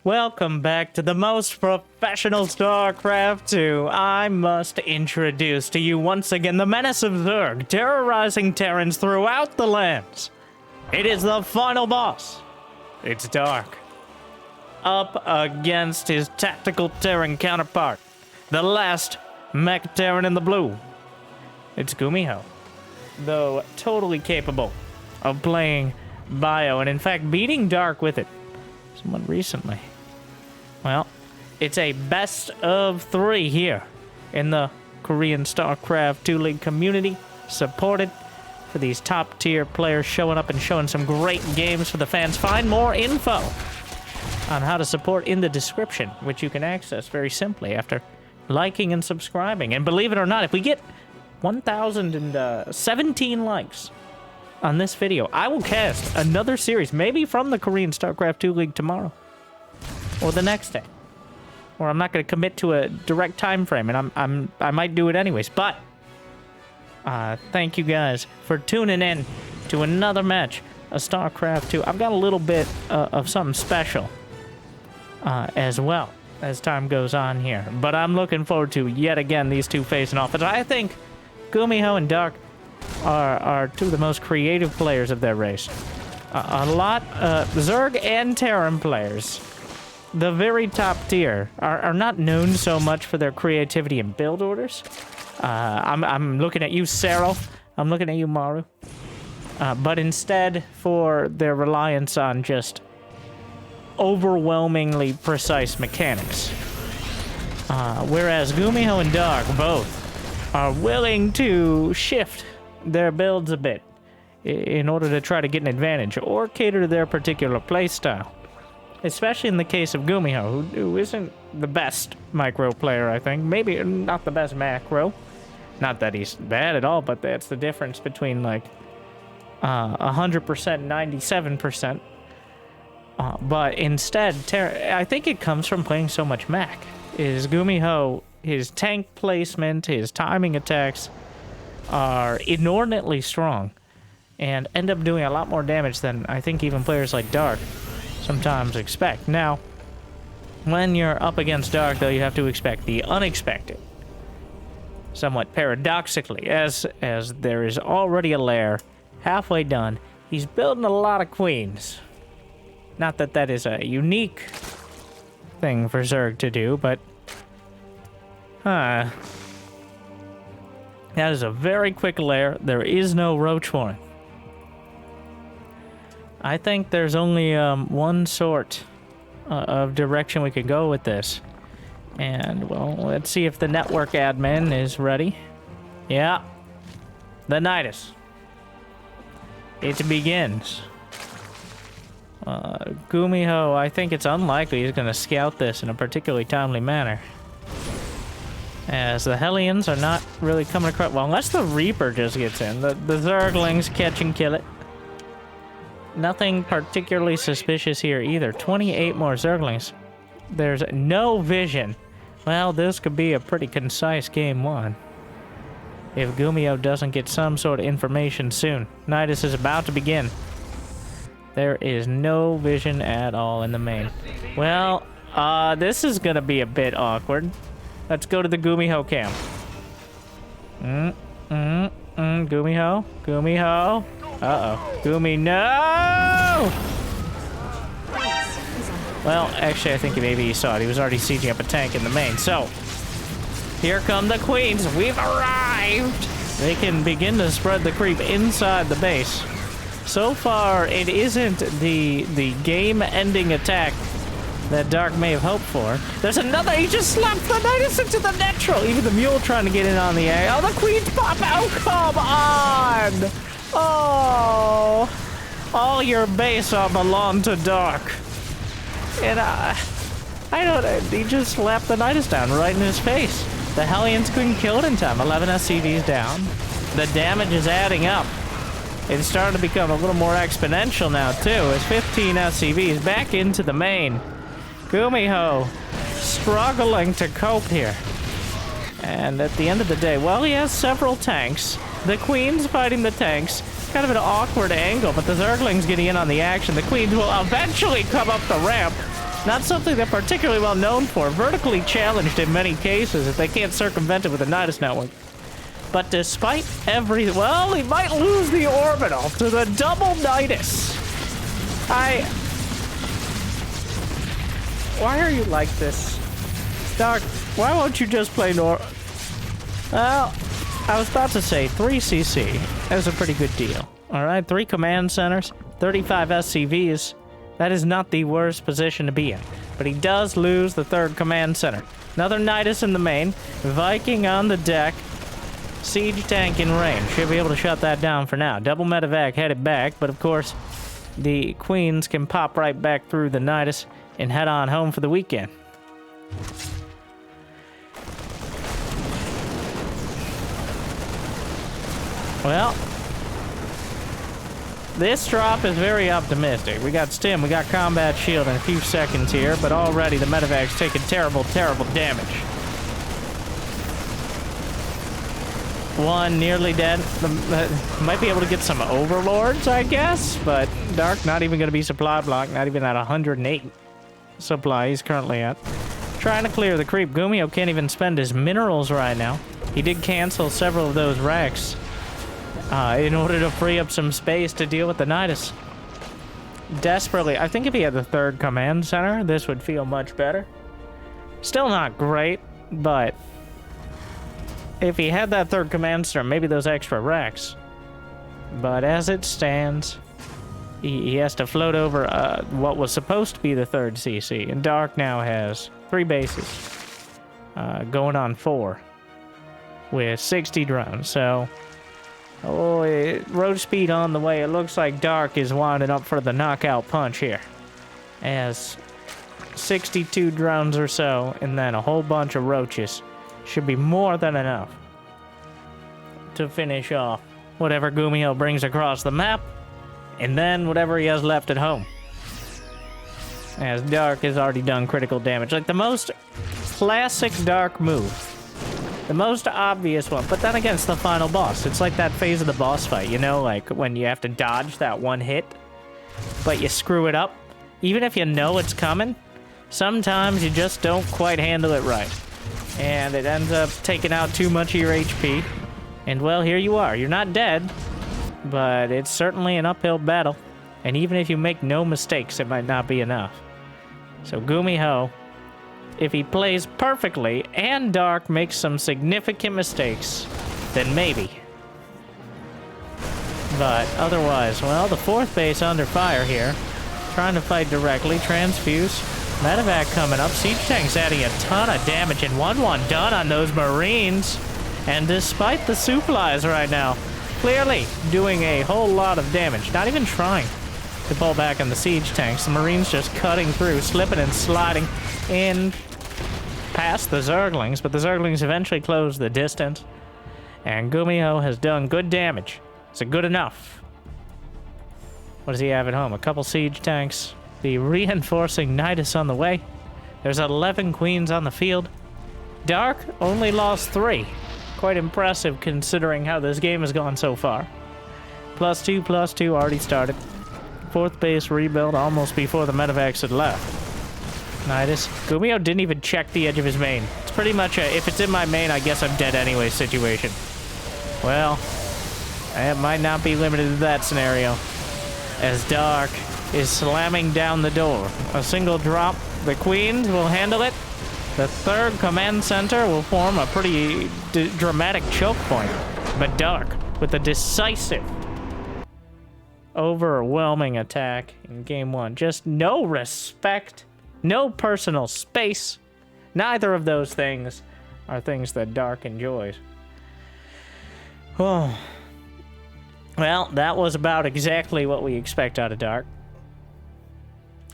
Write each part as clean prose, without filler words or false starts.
Welcome back to the most professional StarCraft 2. I must introduce to you once again the menace of Zerg, terrorizing Terrans throughout the lands. It is the final boss. It's Dark. Up against his tactical Terran counterpart, the last mech Terran in the blue. It's GuMiho, though totally capable of playing Bio, and in fact beating Dark with it somewhat recently. Well, it's a best of 3 here in the Korean StarCraft 2 League community, supported for these top tier players showing up and showing some great games for the fans. Find more info on how to support in the description, which you can access very simply after liking and subscribing. And believe it or not, if we get 1,017 likes on this video, I will cast another series, maybe from the Korean StarCraft 2 League tomorrow or the next day. Or I'm not going to commit to a direct time frame, and I might do it anyways. But thank you guys for tuning in to another match of StarCraft 2. I've got a little bit of something special as well as time goes on here. But I'm looking forward to, yet again, these two facing off. And I think GuMiho and Dark are two of the most creative players of their race. A lot, Zerg and Terran players, the very top tier, are not known so much for their creativity and build orders. I'm looking at you, Cyril. I'm looking at you, Maru. But instead for their reliance on just overwhelmingly precise mechanics. Whereas GuMiho and Dark both are willing to shift their builds a bit in order to try to get an advantage or cater to their particular playstyle. Especially in the case of GuMiho, who isn't the best micro player, I think. Maybe not the best macro. Not that he's bad at all, but that's the difference between like 100% and 97%. But instead, I think it comes from playing so much Mac. Is GuMiho, his tank placement, his timing attacks are inordinately strong and end up doing a lot more damage than I think even players like Dark sometimes expect. Now, when you're up against Dark, though, you have to expect the unexpected. Somewhat paradoxically, as there is already a lair halfway done, he's building a lot of queens. Not that that is a unique thing for Zerg to do, but that is a very quick lair. There is no roach warren. I think there's only one sort of direction we could go with this. And, well, let's see if the network admin is ready. Yeah. The nidus. It begins. GuMiho, I think it's unlikely he's going to scout this in a particularly timely manner. As the Hellions are not really coming across... Well, unless the Reaper just gets in. The Zerglings catch and kill it. Nothing particularly suspicious here either. 28 more Zerglings. There's no vision. Well, this could be a pretty concise game 1. If GuMiho doesn't get some sort of information soon. Nidus is about to begin. There is no vision at all in the main. Well, this is gonna be a bit awkward. Let's go to the GuMiho camp. GuMiho? GuMiho? Uh-oh. Gumi, no! Well, actually, I think maybe he saw it. He was already sieging up a tank in the main. So, here come the queens. We've arrived! They can begin to spread the creep inside the base. So far, it isn't the game-ending attack that Dark may have hoped for. There's another. He just slapped the nidus into the natural. Even the mule trying to get in on the egg. Oh, the queens pop out. Come on! Oh, all your base all belong to Dark. And I don't. He just slapped the nidus down right in his face. The Hellions couldn't kill it in time. 11 SCVs down. The damage is adding up. It's starting to become a little more exponential now, too, as 15 SCVs back into the main. GuMiho struggling to cope here. And at the end of the day, well, he has several tanks. The Queen's fighting the tanks. Kind of an awkward angle, but the Zerglings getting in on the action. The Queens will eventually come up the ramp. Not something they're particularly well known for. Vertically challenged in many cases if they can't circumvent it with a nidus network. But despite well, he might lose the orbital to the double nidus. Why are you like this? Dark, why won't you just play Well, I was about to say 3 CC. That was a pretty good deal. Alright, 3 command centers, 35 SCVs. That is not the worst position to be in. But he does lose the 3rd command center. Another nidus in the main. Viking on the deck. Siege tank in range. Should be able to shut that down for now. Double medevac headed back, but of course, the queens can pop right back through the nidus and head on home for the weekend. Well, this drop is very optimistic. We got stim, we got combat shield in a few seconds here, but already the medevac's taking terrible, terrible damage. One nearly dead. Might be able to get some overlords, I guess, but Dark not even going to be supply block, not even at 108 supply he's currently at. Trying to clear the creep. GuMiho can't even spend his minerals right now. He did cancel several of those racks in order to free up some space to deal with the nidus. Desperately, I think if he had the 3rd command center, this would feel much better. Still not great, but if he had that 3rd command center, maybe those extra racks. But as it stands, he has to float over what was supposed to be the 3rd CC. And Dark now has 3 bases, going on 4, with 60 drones. So, road speed on the way. It looks like Dark is winding up for the knockout punch here. As 62 drones or so, and then a whole bunch of roaches. Should be more than enough to finish off whatever GuMiho brings across the map, and then whatever he has left at home. As Dark has already done critical damage. Like the most classic Dark move. The most obvious one, but then again, it's the final boss. It's like that phase of the boss fight, you know, like when you have to dodge that one hit, but you screw it up. Even if you know it's coming, sometimes you just don't quite handle it right. And it ends up taking out too much of your HP. And well, here you are. You're not dead, but it's certainly an uphill battle. And even if you make no mistakes, it might not be enough. So GuMiho, if he plays perfectly and Dark makes some significant mistakes, then maybe. But otherwise, well, the 4th base under fire here. Trying to fight directly. Transfuse. Medevac coming up. Siege tank's adding a ton of damage, and 1-1 done on those Marines. And despite the supplies right now, clearly doing a whole lot of damage. Not even trying to pull back on the siege tanks. The Marines just cutting through, slipping and sliding in past the Zerglings, but the Zerglings eventually close the distance. And GuMiho has done good damage. Is it good enough? What does he have at home? A couple siege tanks. The reinforcing nidus on the way. There's 11 queens on the field. Dark only lost 3. Quite impressive considering how this game has gone so far. +2 already started. 4th base rebuild almost before the medevacs had left. Nidus. GuMiho didn't even check the edge of his main. It's pretty much a, if it's in my main, I guess I'm dead anyway situation. Well, it might not be limited to that scenario. As Dark is slamming down the door. A single drop. The queens will handle it. The 3rd command center will form a pretty dramatic choke point. But Dark, with a decisive, overwhelming attack in game 1. Just no respect, no personal space. Neither of those things are things that Dark enjoys. Oh. Well, that was about exactly what we expect out of Dark.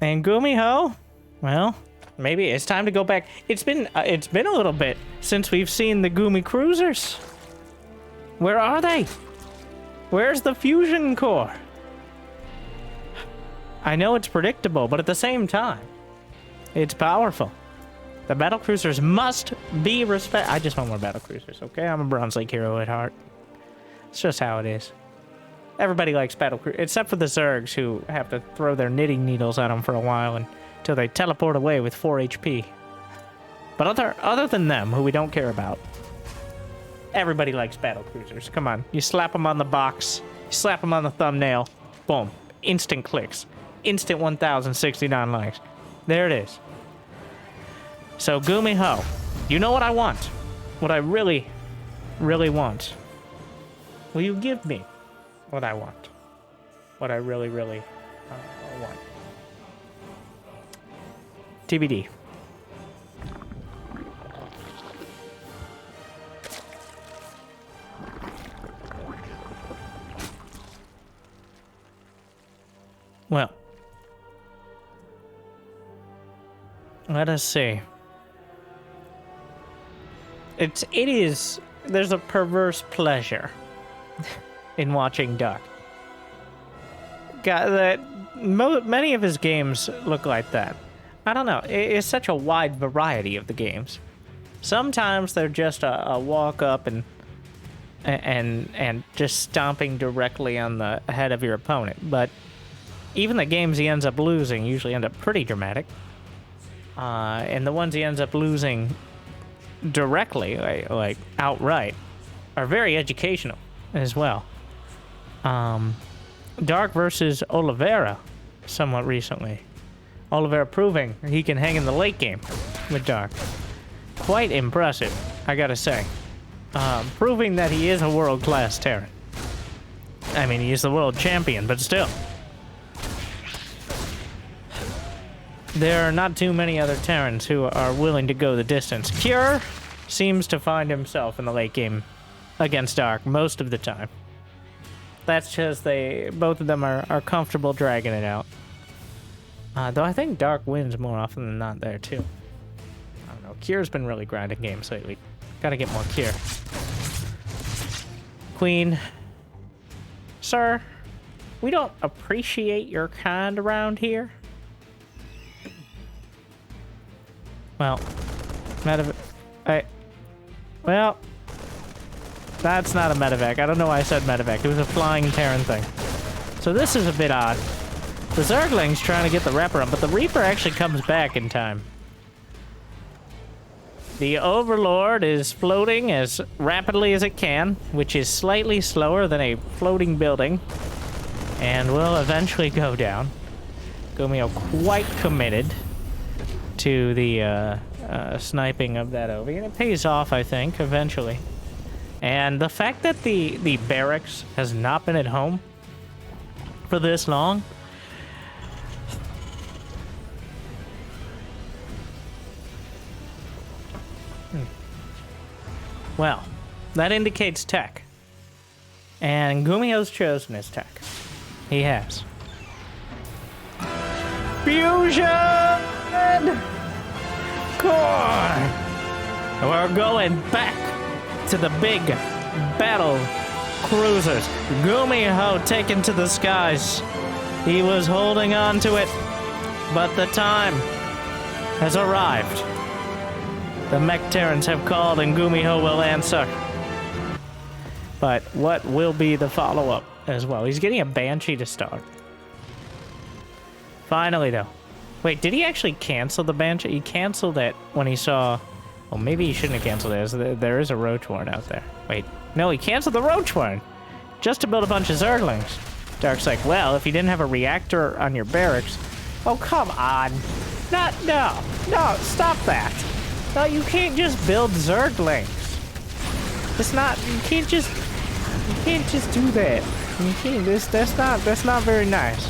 And GuMiho, well, maybe it's time to go back. It's been a little bit since we've seen the Gumi cruisers. Where are they? Where's the fusion core? I know it's predictable, but at the same time, it's powerful. The battle cruisers must be respect. I just want more battle cruisers, okay? I'm a Bronze Lake hero at heart. It's just how it is. Everybody likes battle cruisers, except for the Zergs who have to throw their knitting needles at them for a while and till they teleport away with 4 HP. But other than them, who we don't care about, everybody likes battle cruisers. Come on, you slap them on the box, you slap them on the thumbnail, boom, instant clicks, instant 1,069 likes. There it is. So GuMiho, you know what I want, what I really, really want. Will you give me what I want, what I really, really want? TBD. Well, let us see. There's a perverse pleasure in watching Duck. Many of his games look like that. I don't know. It's such a wide variety of the games. Sometimes they're just a walk up and just stomping directly on the head of your opponent. But even the games he ends up losing usually end up pretty dramatic. And the ones he ends up losing directly, like outright, are very educational as well. Dark versus Oliveira somewhat recently. Oliveira proving he can hang in the late game with Dark. Quite impressive, I gotta say. Proving that he is a world-class Terran. I mean, he is the world champion, but still. There are not too many other Terrans who are willing to go the distance. Cure seems to find himself in the late game against Dark most of the time. That's just both of them are comfortable dragging it out. Though I think Dark wins more often than not there too. I don't know. Cure's been really grinding games lately. Gotta get more Cure. Queen. Sir, we don't appreciate your kind around here. Well, well, that's not a medevac. I don't know why I said medevac. It was a flying Terran thing. So this is a bit odd. The Zergling's trying to get the Reaper up, but the Reaper actually comes back in time. The Overlord is floating as rapidly as it can, which is slightly slower than a floating building, and will eventually go down. GuMiho quite committed to the sniping of that OV, and it pays off, I think, eventually. And the fact that the barracks has not been at home for this long, well, that indicates tech. And GuMiho's chosen his tech. He has. Fusion! Core! We're going back to the big battle cruisers. GuMiho taken to the skies. He was holding on to it, but the time has arrived. The mech Terrans have called and GuMiho will answer. But what will be the follow-up as well? He's getting a Banshee to start. Finally, though. Wait, did he actually cancel the Banshee? He canceled it when he saw... Well, maybe he shouldn't have canceled it. There is a Roach Warren out there. Wait, no, he canceled the Roach Warren just to build a bunch of Zerglings. Dark's like, well, if you didn't have a reactor on your barracks... Oh, come on. No, stop that. No, you can't just build Zerglings. It's not... You can't just do that. You can't... That's not very nice.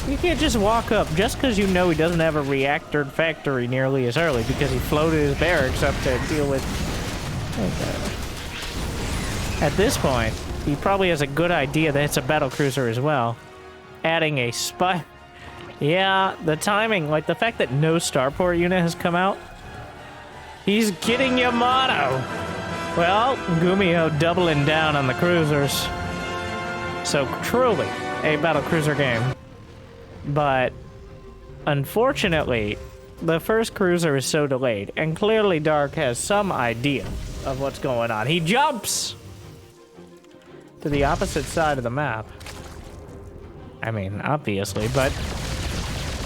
You can't just walk up just because you know he doesn't have a reactor factory nearly as early because he floated his barracks up to deal with... At this point, he probably has a good idea that it's a battlecruiser as well. Adding a spy... Yeah, the timing, like the fact that no starport unit has come out. He's getting Yamato! Well, GuMiho doubling down on the cruisers. So truly, a battlecruiser game. But, unfortunately, the first cruiser is so delayed, and clearly Dark has some idea of what's going on. He jumps to the opposite side of the map. I mean, obviously, but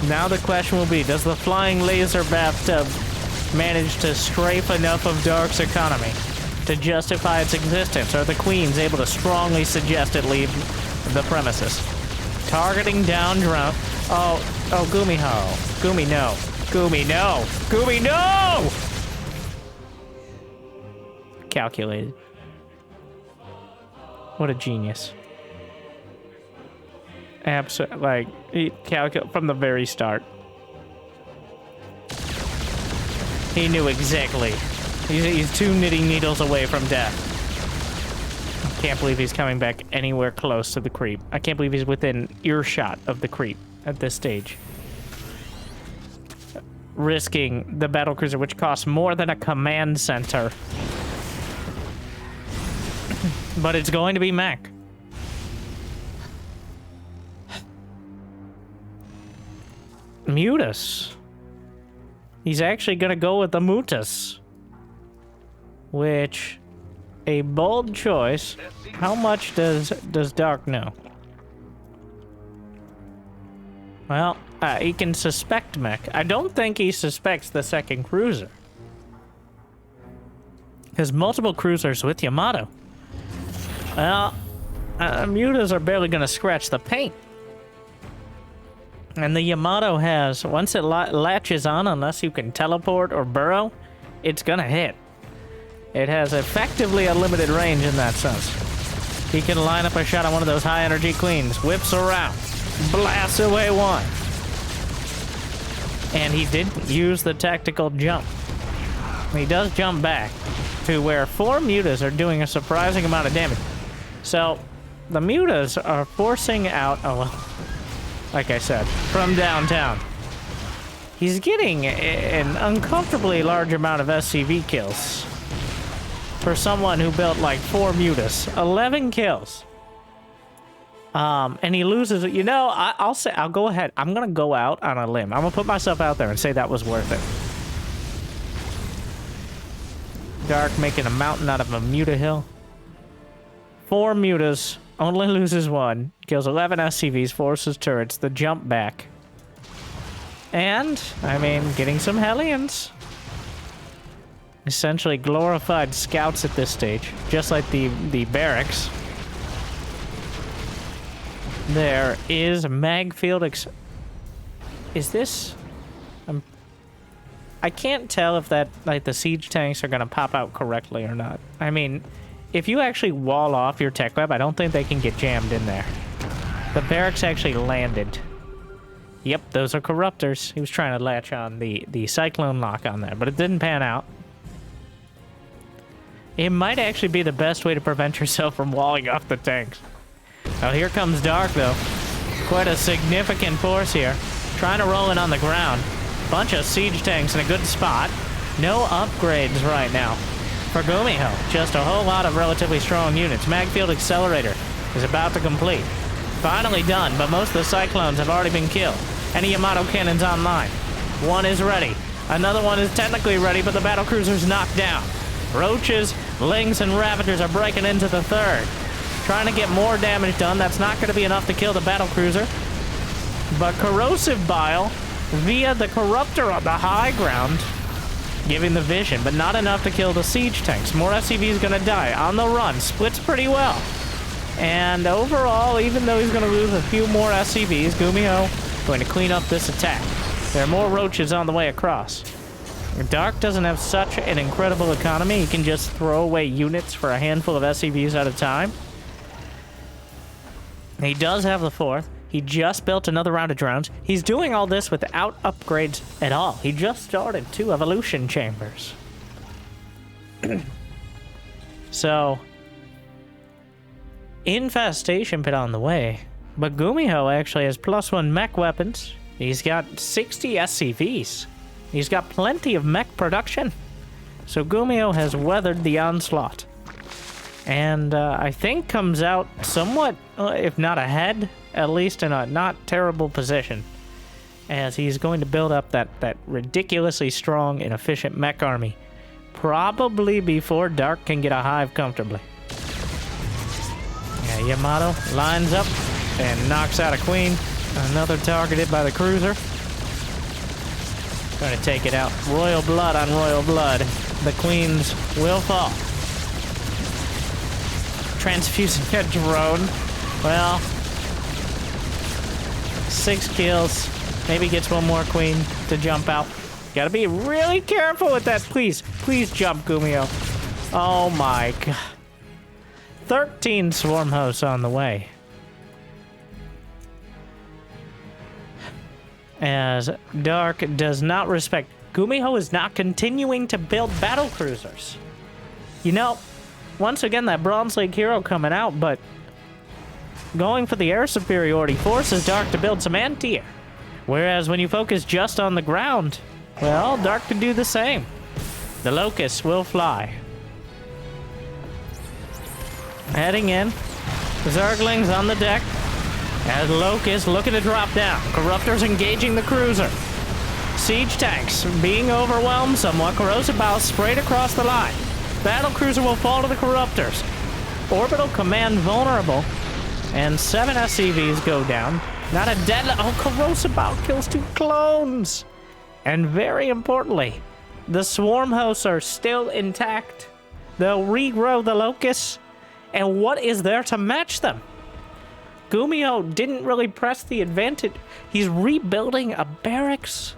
now the question will be, does the flying laser bathtub manage to strafe enough of Dark's economy to justify its existence? Are the queens able to strongly suggest it leave the premises? Targeting down drone. Oh, GuMiho. Gumi, no. Gumi, no. Gumi, no! Calculated. What a genius. Absolutely, like, he calculated from the very start. He knew exactly. He's 2 knitting needles away from death. I can't believe he's coming back anywhere close to the creep. I can't believe he's within earshot of the creep at this stage. Risking the battlecruiser, which costs more than a command center. But it's going to be mech. Mutus. He's actually going to go with the Mutus. Which, a bold choice. How much does Dark know? Well, he can suspect mech. I don't think he suspects the second cruiser. There's multiple cruisers with Yamato. Well, Mutas are barely going to scratch the paint. And the Yamato has, once it latches on, unless you can teleport or burrow, it's going to hit. It has effectively a limited range in that sense. He can line up a shot on one of those high-energy queens, whips around, blasts away one. And he didn't use the tactical jump. He does jump back to where 4 Mutas are doing a surprising amount of damage. So, the Mutas are forcing out, like I said, from downtown. He's getting an uncomfortably large amount of SCV kills. For someone who built like 4 Mutas. 11 kills. And he loses, you know, I'll go ahead. I'm gonna go out on a limb. I'm gonna put myself out there and say that was worth it. Dark making a mountain out of a Muta hill. 4 Mutas, only loses 1, kills 11 SCVs, forces turrets, the jump back. And, I mean, getting some Hellions. Essentially glorified scouts at this stage, just like the barracks. There is Magfield. Is this? I can't tell if that, like, the siege tanks are gonna pop out correctly or not. I mean, if you actually wall off your tech web, I don't think they can get jammed in there. The barracks actually landed. Yep, those are corruptors. He was trying to latch on the cyclone lock on there, but it didn't pan out. It might actually be the best way to prevent yourself from walling off the tanks. Oh, here comes Dark, though. Quite a significant force here. Trying to roll in on the ground. Bunch of siege tanks in a good spot. No upgrades right now for GuMiho. Just a whole lot of relatively strong units. Magfield Accelerator is about to complete. Finally done, but most of the Cyclones have already been killed. Any Yamato cannons online. One is ready. Another one is technically ready, but the battlecruiser's knocked down. Roaches, Lings, and Ravagers are breaking into the third. Trying to get more damage done. That's not going to be enough to kill the battlecruiser. But Corrosive Bile, via the Corruptor on the high ground, giving the vision, but not enough to kill the siege tanks. More SCVs going to die. On the run, splits pretty well. And overall, even though he's going to lose a few more SCVs, GuMiho going to clean up this attack. There are more roaches on the way across. Dark doesn't have such an incredible economy. He can just throw away units for a handful of SCVs at a time. He does have the 4th. He just built another round of drones. He's doing all this without upgrades at all. He just started 2 evolution chambers. So, infestation pit on the way. But GuMiho actually has +1 mech weapons. He's got 60 SCVs. He's got plenty of mech production. So GuMiho has weathered the onslaught. And I think comes out somewhat, if not ahead, at least in a not terrible position. As he's going to build up that ridiculously strong and efficient mech army. Probably before Dark can get a hive comfortably. Yeah, Yamato lines up, and knocks out a queen. Another targeted by the cruiser. Trying to take it out. Royal blood on royal blood. The queens will fall. Transfusing a drone. Well, 6 kills. Maybe gets one more queen to jump out. Gotta be really careful with that. Please, please jump, GuMiho. Oh my god. 13 swarm hosts on the way. As Dark does not respect. GuMiho is not continuing to build battle cruisers. You know, once again, that Bronze League hero coming out, but going for the air superiority forces Dark to build some anti-air. Whereas when you focus just on the ground, well, Dark can do the same. The Locusts will fly. Heading in. Zerglings on the deck. As Locusts looking to drop down. Corruptors engaging the cruiser. Siege tanks being overwhelmed somewhat. Corrosive bow sprayed across the line. Battle cruiser will fall to the Corruptors. Orbital command vulnerable. And 7 SCVs go down. Not a dead... Oh, Corrosive bow kills 2 clones. And very importantly, the swarm hosts are still intact. They'll regrow the Locusts. And what is there to match them? GuMiho didn't really press the advantage. He's rebuilding a barracks.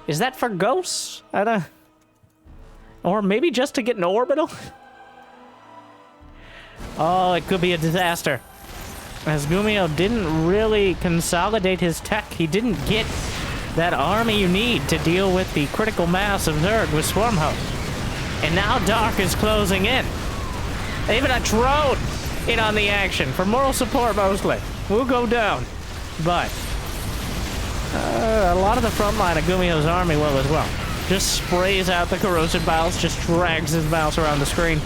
Is that for ghosts? I don't... Or maybe just to get an orbital? Oh, it could be a disaster. As GuMiho didn't really consolidate his tech, he didn't get that army you need to deal with the critical mass of Zerg with swarm hosts. And now Dark is closing in. Even a drone in on the action for moral support mostly. We'll go down. But a lot of the front line of GuMiho's army will as well. Just sprays out the corrosive bows, just drags his mouse around the screen.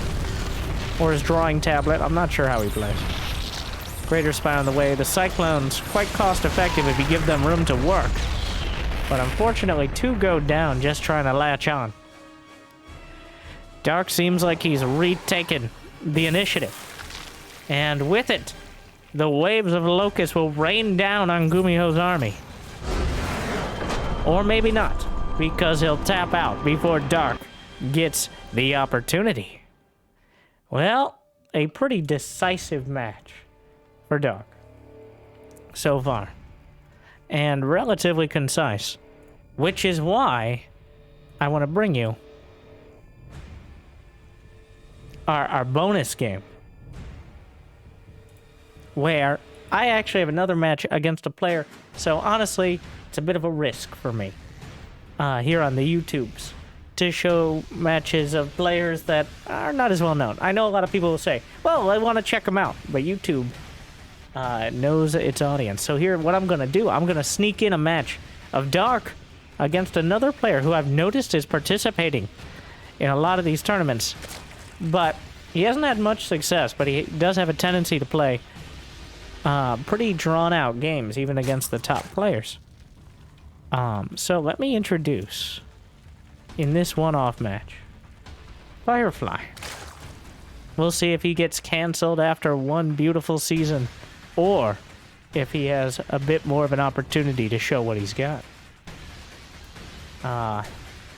Or his drawing tablet. I'm not sure how he plays. Greater Spy on the way. The Cyclone's quite cost effective if you give them room to work. But unfortunately, 2 go down just trying to latch on. Dark seems like he's retaken the initiative. And with it, the waves of locusts will rain down on GuMiho's army. Or maybe not, because he'll tap out before Dark gets the opportunity. Well, a pretty decisive match for Dark so far. And relatively concise, which is why I want to bring you our bonus game, where I actually have another match against a player, so honestly, it's a bit of a risk for me here on the YouTubes to show matches of players that are not as well known. I know a lot of people will say, well, I want to check them out, but YouTube knows its audience. So here, what I'm going to do, I'm going to sneak in a match of Dark against another player who I've noticed is participating in a lot of these tournaments. But he hasn't had much success, but he does have a tendency to play pretty drawn-out games, even against the top players. So let me introduce, in this one-off match, Firefly. We'll see if he gets canceled after one beautiful season, or if he has a bit more of an opportunity to show what he's got.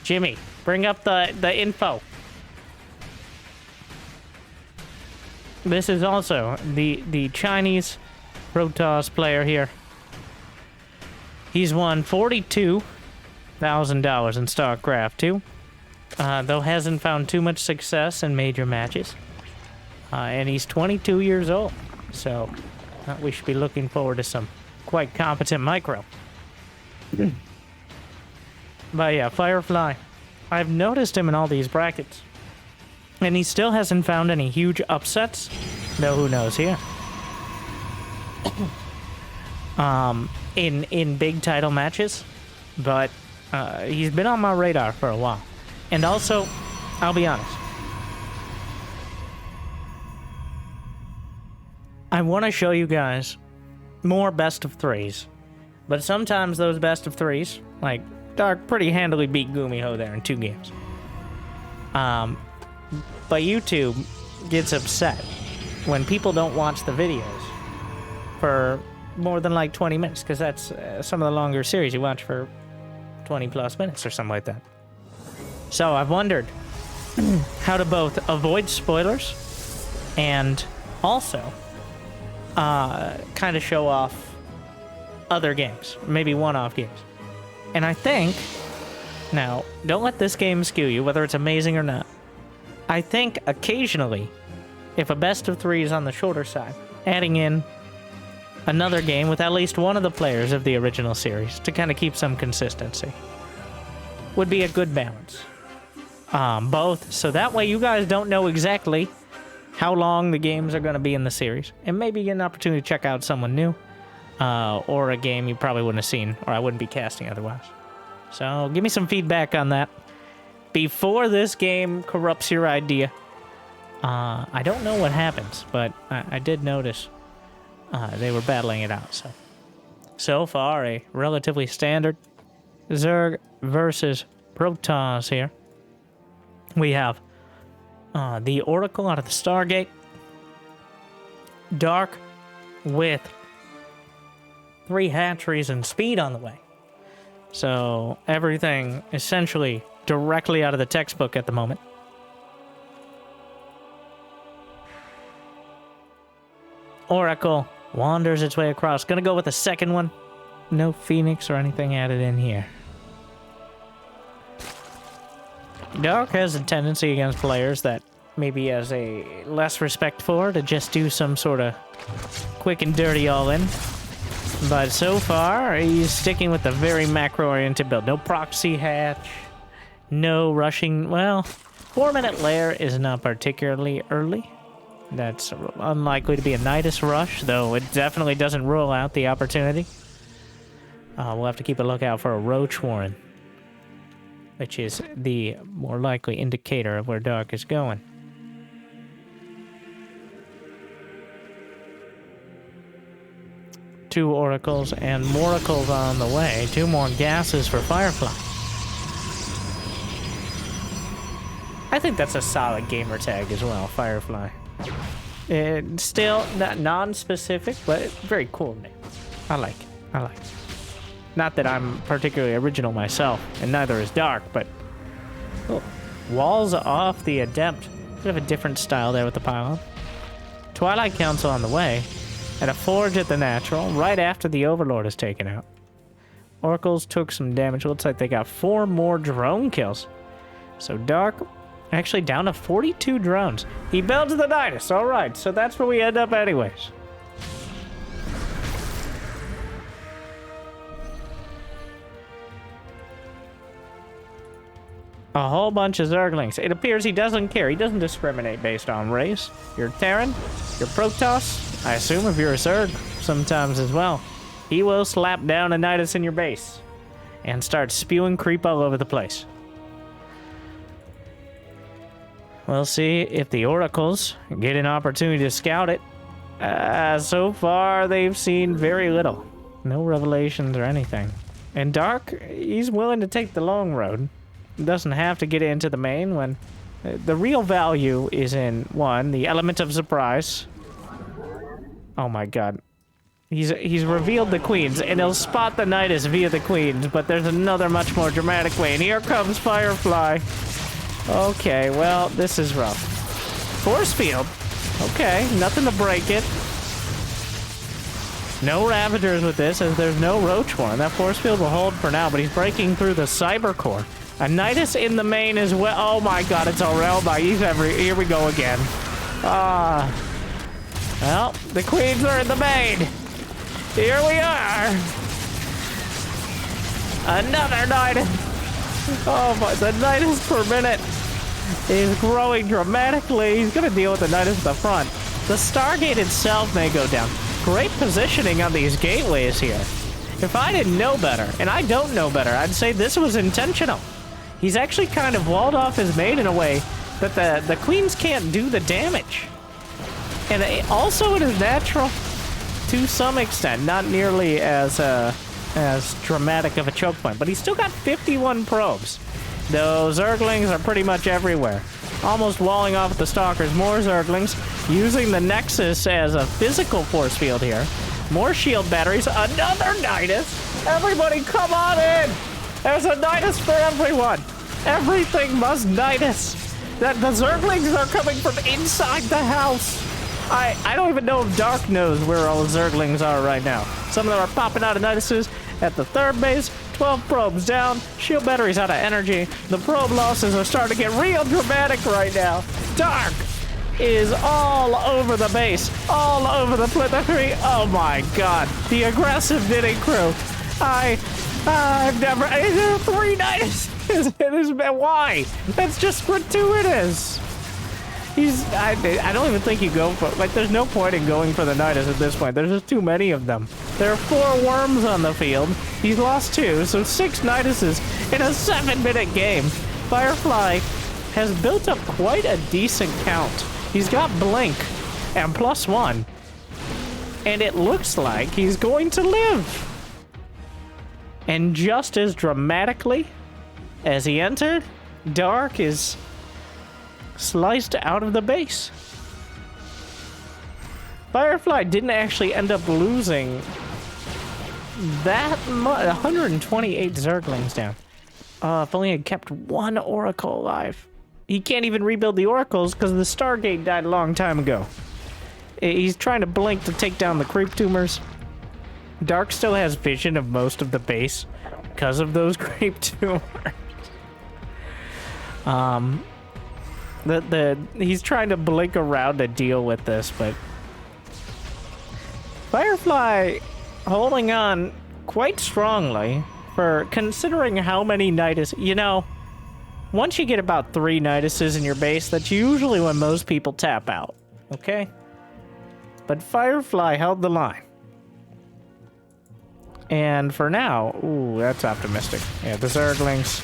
Jimmy, bring up the info. This is also the Chinese Protoss player here. He's won $42,000 in StarCraft 2, though hasn't found too much success in major matches. And he's 22 years old, so we should be looking forward to some quite competent micro. But yeah, Firefly. I've noticed him in all these brackets. And he still hasn't found any huge upsets, though who knows here. In big title matches, but he's been on my radar for a while. And also, I'll be honest, I want to show you guys more best of threes, but sometimes those best of threes, like Dark pretty handily beat GuMiho there in 2 games. But YouTube gets upset when people don't watch the videos for more than like 20 minutes, because that's some of the longer series you watch for 20 plus minutes or something like that. So I've wondered how to both avoid spoilers and also kind of show off other games, maybe one-off games. And I think, now, don't let this game skew you, whether it's amazing or not. I think occasionally, if a best of 3 is on the shorter side, adding in another game with at least one of the players of the original series to kind of keep some consistency would be a good balance. Both, so that way you guys don't know exactly how long the games are going to be in the series, and maybe get an opportunity to check out someone new, or a game you probably wouldn't have seen, or I wouldn't be casting otherwise. So give me some feedback on that before this game corrupts your idea. I don't know what happens, but I did notice they were battling it out. So far, a relatively standard Zerg versus Protoss here. We have the Oracle out of the Stargate. Dark with 3 hatcheries and speed on the way. So everything essentially directly out of the textbook at the moment. Oracle wanders its way across. Gonna go with the second one. No Phoenix or anything added in here. Dark has a tendency against players that maybe has a less respect for to just do some sort of quick and dirty all-in. But so far, he's sticking with the very macro-oriented build. No proxy hatch, no rushing. Well, 4-minute lair is not particularly early. That's unlikely to be a nidus rush, though it definitely doesn't rule out the opportunity. We'll have to keep a lookout for a roach warren, which is the more likely indicator of where Dark is going. Two oracles and moracles on the way. 2 more gases for Firefly. I think that's a solid gamer tag as well, Firefly. It's still not non-specific, but very cool name. I like it. I like it. Not that I'm particularly original myself, and neither is Dark, but... Oh, walls off the Adept. Bit of a different style there with the pylon. Twilight Council on the way, and a Forge at the Natural, right after the Overlord is taken out. Oracles took some damage. Looks like they got 4 more drone kills. So Dark, actually down to 42 drones. He builds the nidus, alright, so that's where we end up anyways. A whole bunch of Zerglings. It appears he doesn't care. He doesn't discriminate based on race. You're Terran, you're Protoss. I assume if you're a Zerg sometimes as well. He will slap down a nidus in your base and start spewing creep all over the place. We'll see if the Oracles get an opportunity to scout it. So far, they've seen very little. No revelations or anything. And Dark, he's willing to take the long road. Doesn't have to get into the main when the real value is in, 1, the element of surprise. Oh my god. He's revealed the queens, and he'll spot the nidus via the queens, but there's another much more dramatic way, and here comes Firefly. Okay, well, this is rough. Force field. Okay, nothing to break it. No Ravagers with this, as there's no Roach Warren. That force field will hold for now, but he's breaking through the Cyber Core. A nidus in the main as well. Oh my god, it's a realm. Here we go again. Well, the queens are in the main. Here we are. Another nidus. Oh my, the nidus per minute is growing dramatically. He's gonna deal with the nidus at the front. The Stargate itself may go down. Great positioning on these gateways here. If I didn't know better, and I don't know better, I'd say this was intentional. He's actually kind of walled off his main in a way that the queens can't do the damage. And also it is natural to some extent, not nearly as dramatic of a choke point, but he's still got 51 probes. Those Zerglings are pretty much everywhere. Almost walling off the Stalkers. More Zerglings using the Nexus as a physical force field here. More shield batteries. Another nidus. Everybody come on in. There's a nidus for everyone. Everything must nidus. That the Zerglings are coming from inside the house. I don't even know if Dark knows where all the Zerglings are right now. Some of them are popping out of niduses at the third base. 12 probes down. Shield batteries out of energy. The probe losses are starting to get real dramatic right now. Dark is all over the base, all over the plethora. Oh my god, the aggressive knitting crew. I've never. There are 3 nidus. Why? That's just gratuitous. I don't even think you go for, like, there's no point in going for the nidus at this point. There's just too many of them. There are 4 worms on the field. He's lost 2, so 6 niduses in a 7-minute game. Firefly has built up quite a decent count. He's got blink and +1. And it looks like he's going to live. And just as dramatically as he entered, Dark is sliced out of the base. Firefly didn't actually end up losing that much. 128 Zerglings down. If only had kept 1 Oracle alive. He can't even rebuild the Oracles because the Stargate died a long time ago. He's trying to blink to take down the creep tumors. Dark still has vision of most of the base because of those creep tumors. He's trying to blink around to deal with this, but Firefly holding on quite strongly for considering how many nidus. You know, once you get about 3 niduses in your base, that's usually when most people tap out. Okay, but Firefly held the line. And for now, ooh, that's optimistic. Yeah, the Zerglings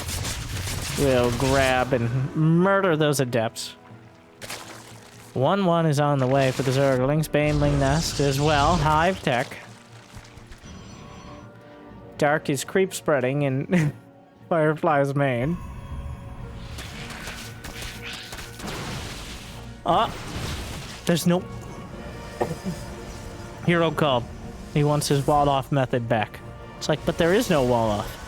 will grab and murder those adepts. 1-1 is on the way for the Zerglings. Baneling Nest as well. Hive Tech. Dark is creep spreading in Firefly's main. There's no hero called. He wants his wall off method back. It's like, but there is no wall off.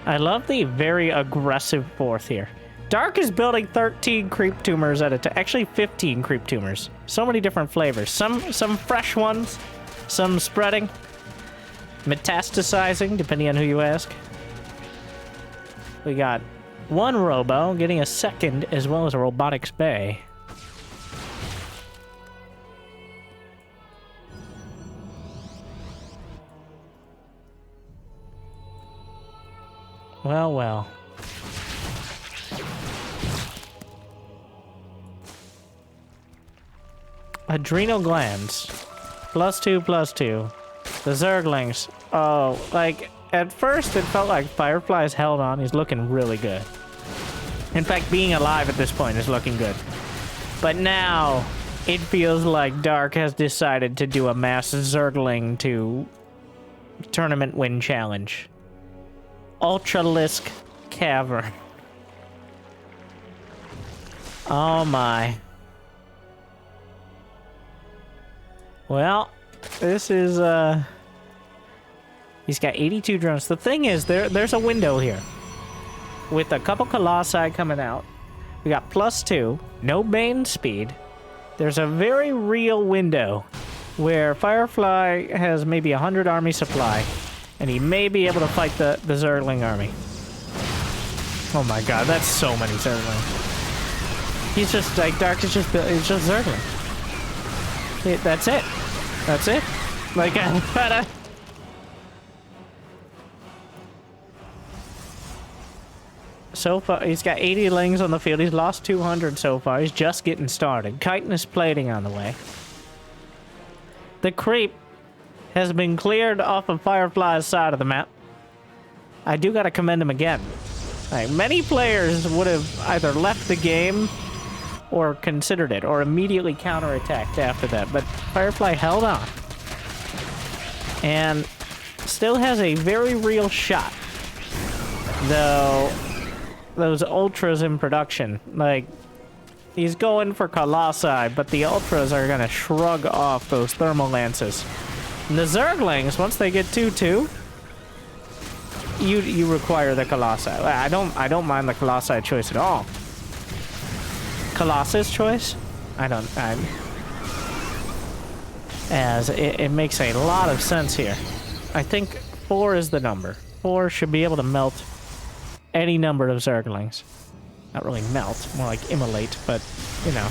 I love the very aggressive 4th here. Dark is building 13 creep tumors at a time. Actually, 15 creep tumors. So many different flavors. Some fresh ones, some spreading, metastasizing, depending on who you ask. We got 1 robo, getting a 2nd, as well as a robotics bay. Well, well. Adrenal glands. +2/+2. The Zerglings. Oh, like, at first it felt like Firefly's held on. He's looking really good. In fact, being alive at this point is looking good. But now, it feels like Dark has decided to do a mass Zergling to tournament win challenge. Ultralisk Cavern. Oh my. Well, this is, he's got 82 drones. The thing is, there's a window here. With a couple Colossi coming out. We got +2. No Bane speed. There's a very real window where Firefly has maybe 100 army supply. And he may be able to fight the Zergling army. Oh my god, that's so many Zerglings. He's just, like, Dark is just, it's just Zergling. That's it. That's it. Like, I gotta... So far, he's got 80 lings on the field. He's lost 200 so far. He's just getting started. Chitinous plating on the way. The creep has been cleared off of Firefly's side of the map. I do gotta commend him again. Like, many players would have either left the game or considered it, or immediately counterattacked after that, but Firefly held on. And still has a very real shot. Though, those ultras in production, like, He's going for Colossi, but the Ultras are gonna shrug off those thermal lances. And the Zerglings, once they get 2-2, you require the Colossi. I don't mind the Colossi choice at all. Colossus choice? As it makes a lot of sense here. I think 4 is the number. 4 should be able to melt any number of Zerglings. Not really melt, more like immolate, but, you know.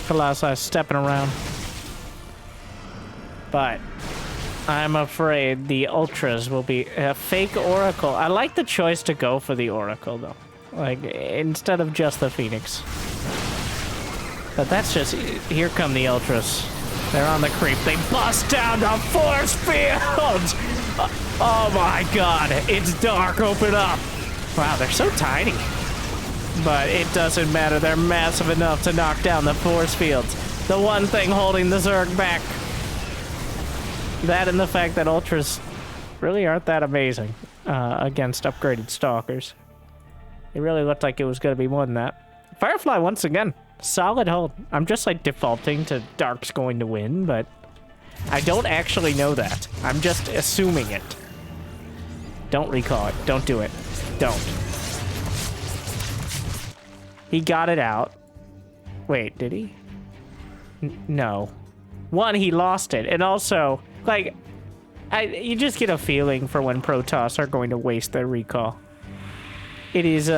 Colossi stepping around. But I'm afraid the Ultras will be a fake Oracle. I like the choice to go for the Oracle, though. Like, instead of just the Phoenix. But that's just... Here come the Ultras. They're on the creep. They bust down the force field! Oh my god, it's dark, open up. Wow, they're so tiny. But it doesn't matter, they're massive enough to knock down the force fields. The one thing holding the Zerg back. That and the fact that Ultras really aren't that amazing against upgraded Stalkers. It really looked like it was going to be more than that. Firefly, once again, solid hold. I'm just like defaulting to Dark's going to win, but I don't actually know that. I'm just assuming it. Don't recall it. Don't do it. Don't. He got it out. Wait, did he? No. One, he lost it. And also, like, you just get a feeling for when Protoss are going to waste their recall. It is,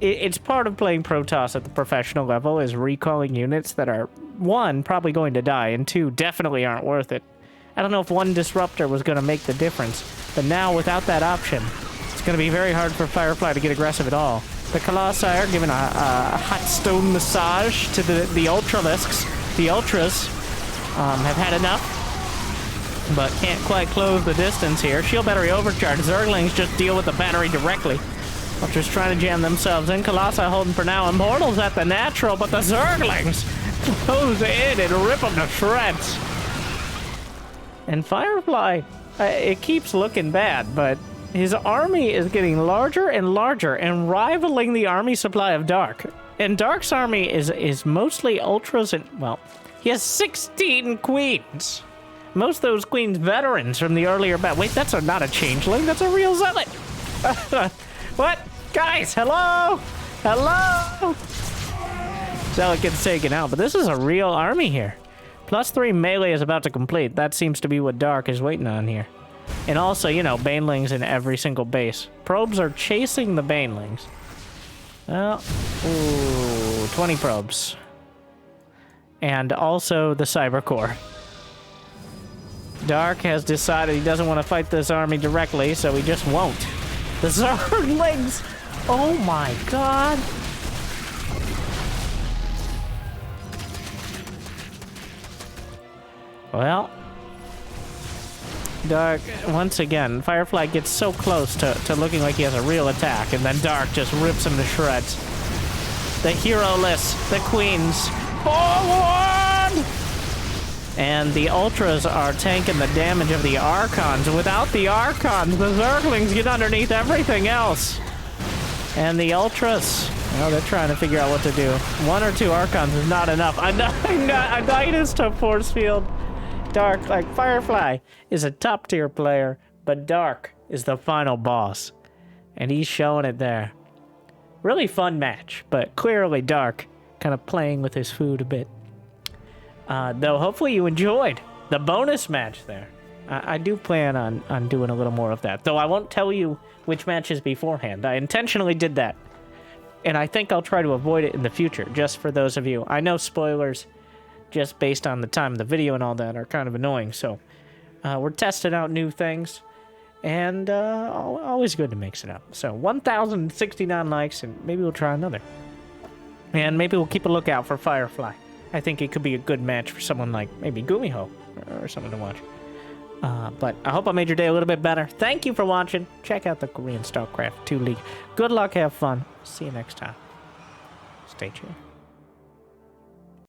it's part of playing Protoss at the professional level is recalling units that are, 1, probably going to die, and 2, definitely aren't worth it. I don't know if 1 disruptor was going to make the difference, but now without that option, it's going to be very hard for Firefly to get aggressive at all. The Colossi are giving a hot stone massage to the Ultralisks. The Ultras have had enough, but can't quite close the distance here. Shield battery overcharged. Zerglings just deal with the battery directly. Ultras trying to jam themselves in. Colossi holding for now. Immortals at the natural, but the Zerglings close in and rip them to shreds. And Firefly, it keeps looking bad, but his army is getting larger and larger and rivaling the army supply of Dark. And Dark's army is mostly Ultras and, well, he has 16 queens. Most of those queens veterans from the earlier battle. Wait, that's not a changeling, that's a real zealot. What? Guys, hello? Hello? Zealot gets taken out, but this is a real army here. +3 melee is about to complete. That seems to be what Dark is waiting on here. And also, you know, Banelings in every single base. Probes are chasing the Banelings. Well, ooh, 20 probes. And also the Cyber Core. Dark has decided he doesn't want to fight this army directly, so he just won't. The Zerglings! Oh my god! Well, Dark, once again, Firefly gets so close to looking like he has a real attack, and then Dark just rips him to shreds. The hero-less, the queens, forward! And the Ultras are tanking the damage of the Archons. Without the Archons, the Zerglings get underneath everything else. And the Ultras, well, they're trying to figure out what to do. 1 or 2 Archons is not enough. A nidus to force field. Dark, like Firefly, is a top-tier player, but Dark is the final boss. And he's showing it there. Really fun match, but clearly Dark kind of playing with his food a bit. Though hopefully you enjoyed the bonus match there. I do plan on doing a little more of that. Though I won't tell you which matches beforehand. I intentionally did that. And I think I'll try to avoid it in the future, just for those of you. I know spoilers, just based on the time of the video and all that, are kind of annoying. So we're testing out new things. And always good to mix it up. So 1,069 likes, and maybe we'll try another. And maybe we'll keep a lookout for Firefly. I think it could be a good match for someone like maybe GuMiho or someone to watch. But I hope I made your day a little bit better. Thank you for watching. Check out the Korean StarCraft 2 League. Good luck, have fun. See you next time. Stay tuned.